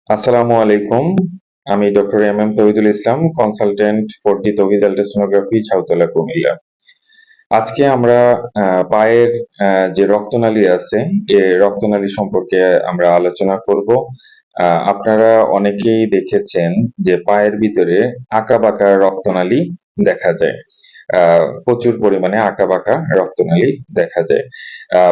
আসসালামু আলাইকুম। আমি ডক্টর এম তৌহিদুল ইসলাম, কনসালটেন্ট 4D তৌহিদ আল্ট্রাসোনোগ্রাফি, ছাউতলা, কুমিল্লা। আজকে আমরা পায়ের যে রক্তনালী আছে, এ রক্তনালী সম্পর্কে আমরা আলোচনা করব। আপনারা অনেকেই দেখেছেন যে পায়ের ভিতরে আঁকাবাঁকা রক্তনালী দেখা যায়। প্রচুর পরিমাণে আঁকাবাঁকা রক্তনালী দেখা যায়,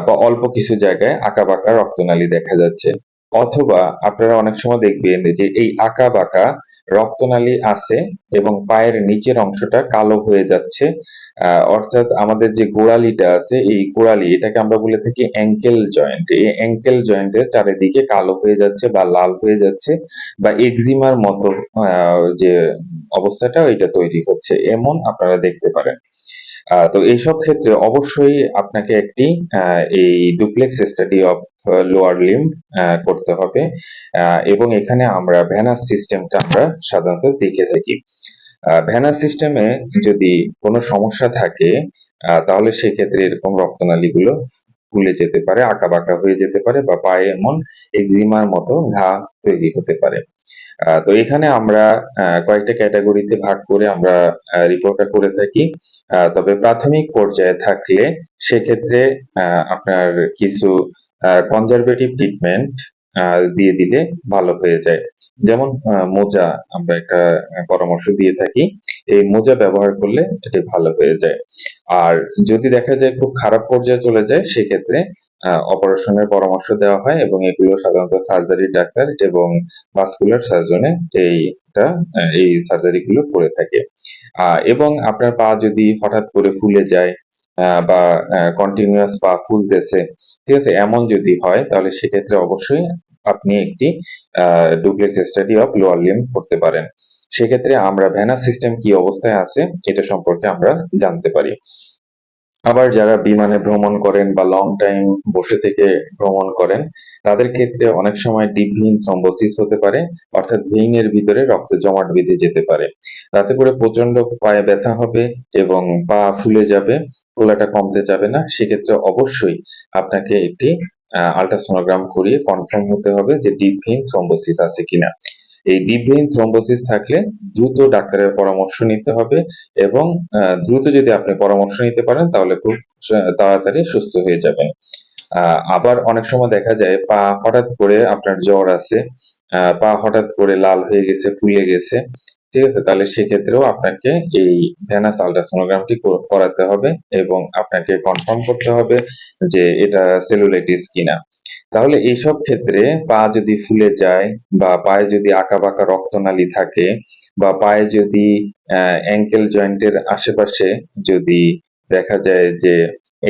বা অল্প কিছু জায়গায় আঁকাবাঁকা রক্তনালী দেখা যাচ্ছে। অথবা আপনারা অনেক সময় দেখবেন যে এই আঁকাবাঁকা রক্তনালী আছে এবং পায়ের নিচের অংশটা কালো হয়ে যাচ্ছে। অর্থাৎ আমাদের যে গোড়ালিটা আছে, এই গোড়ালি, এটাকে আমরা বলে থাকি অ্যাঙ্কেল জয়েন্ট। এই অ্যাঙ্কেল জয়েন্টের চারিদিকে কালো হয়ে যাচ্ছে বা লাল হয়ে যাচ্ছে, বা একজিমার মতো যে অবস্থাটা এটা তৈরি হচ্ছে, এমন আপনারা দেখতে পারেন। তো এইসব ক্ষেত্রে অবশ্যই আপনাকে একটি এই duplex study of lower limb করতে হবে, এবং এখানে আমরা ভেনাস সিস্টেমটা আমরা সাধারণত দেখে থাকি। ভেনাস সিস্টেমে যদি কোনো সমস্যা থাকে, তাহলে সেক্ষেত্রে এরকম রক্তনালীগুলো ফুলে যেতে পারে, আঁকাবাঁকা হয়ে যেতে পারে, বা পায়ে এমন একজিমার মতো ঘা তৈরি হতে পারে। তো এখানে আমরা কয়েকটা ক্যাটাগরিতে ভাগ করে আমরা রিপোর্টটা করে থাকি। তবে প্রাথমিক পর্যায়ে থাকলে সেক্ষেত্রে আপনার কিছু কনজারভেটিভ ট্রিটমেন্ট দিয়ে দিলে ভালো হয়ে যায়। যেমন মোজা আমরা একটা পরামর্শ দিয়ে থাকি। এই মোজা ব্যবহার করলে এটি ভালো হয়ে যায়। আর যদি দেখা যায় খুব খারাপ পর্যায়ে চলে যায়, সেক্ষেত্রে অপারেশনের পরামর্শ দেওয়া হয়, এবং এগুলো সাধারণত সার্জারি ডাক্তার এবং ভাস্কুলার সার্জনে এই সার্জারি গুলো করে থাকে। এবং আপনার পা যদি হঠাৎ করে ফুলে যায়, বা কন্টিনিউয়াস পা ফুলতেছে, ঠিক আছে, এমন যদি হয়, তাহলে সেক্ষেত্রে অবশ্যই আপনি একটি duplex study of lower limb করতে পারেন। সেক্ষেত্রে আমরা ভেনাস সিস্টেম কি অবস্থায় আছে এটা সম্পর্কে আমরা জানতে পারি। আবার যারা বিমানে ভ্রমণ করেন বা লং টাইম বসে থেকে ভ্রমণ করেন, তাদের ক্ষেত্রে অনেক সময় ডিপ ভেইন থ্রম্বোসিস হতে পারে, অর্থাৎ ভেইনের ভিতরে রক্ত জমাট বেঁধে যেতে পারে। তাতে করে প্রচন্ড পায়ে ব্যথা হবে এবং পা ফুলে যাবে, ফোলাটা কমতে যাবে না। সেক্ষেত্রে অবশ্যই আপনাকে একটি আল্ট্রাসোনোগ্রাম করিয়ে কনফার্ম হতে হবে যে ডিপ ভেইন থ্রম্বোসিস আছে কিনা। এই ডিপ ভেইন থ্রম্বোসিস থাকলে দ্রুত ডাক্তারের পরামর্শ নিতে হবে, এবং দ্রুত যদি আপনি পরামর্শ নিতে পারেন, তাহলে খুব তাড়াতাড়ি সুস্থ হয়ে যাবেন। আবার অনেক সময় দেখা যায় পা হঠাৎ করে আপনার জ্বর আছে, পা হঠাৎ করে লাল হয়ে গেছে, ফুলে গেছে, ঠিক আছে? তাহলে সেক্ষেত্রেও আপনাকে এই ভেনাস আল্ট্রাসোনোগ্রামটি করাতে হবে, এবং আপনাকে কনফার্ম করতে হবে যে এটা সেলুলাইটিস কিনা। তাহলে এইসব ক্ষেত্রে পা যদি ফুলে যায়, বা পায়ে যদি আঁকাবাঁকা রক্তনালী থাকে, বা পায়ে যদি অ্যাঙ্কেল জয়েন্টের আশেপাশে যদি দেখা যায় যে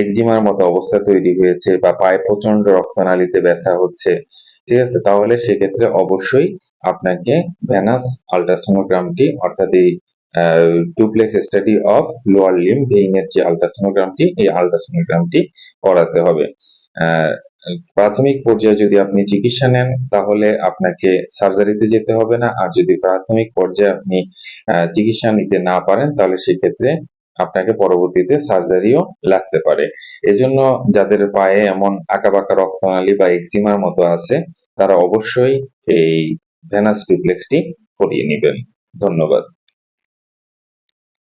একজিমার মতো অবস্থা তৈরি হয়েছে, বা পায়ে প্রচন্ড রক্তনালীতে ব্যথা হচ্ছে, ঠিক আছে, তাহলে সেক্ষেত্রে অবশ্যই আপনাকে ভেনাস আল্ট্রাসোনোগ্রামটি, অর্থাৎ এই duplex study of lower limb ভেইনের যে আল্ট্রাসোনোগ্রামটি, এই আল্ট্রাসোনোগ্রামটি করাতে হবে। আহ প্রাথমিক পর্যায়ে যদি আপনি চিকিৎসা নেন, তাহলে আপনাকে সার্জারিতে যেতে হবে না। আর যদি প্রাথমিক পর্যায়ে আপনি চিকিৎসা নিতে না পারেন, তাহলে সেক্ষেত্রে আপনাকে পরবর্তীতে সার্জারিও লাগতে পারে। এজন্য যাদের পায়ে এমন আঁকাবাঁকা রক্তনালী বা একজিমার মতো আছে, তারা অবশ্যই এই ভেনাস ডুপ্লেক্সটি করিয়ে নিবেন। ধন্যবাদ।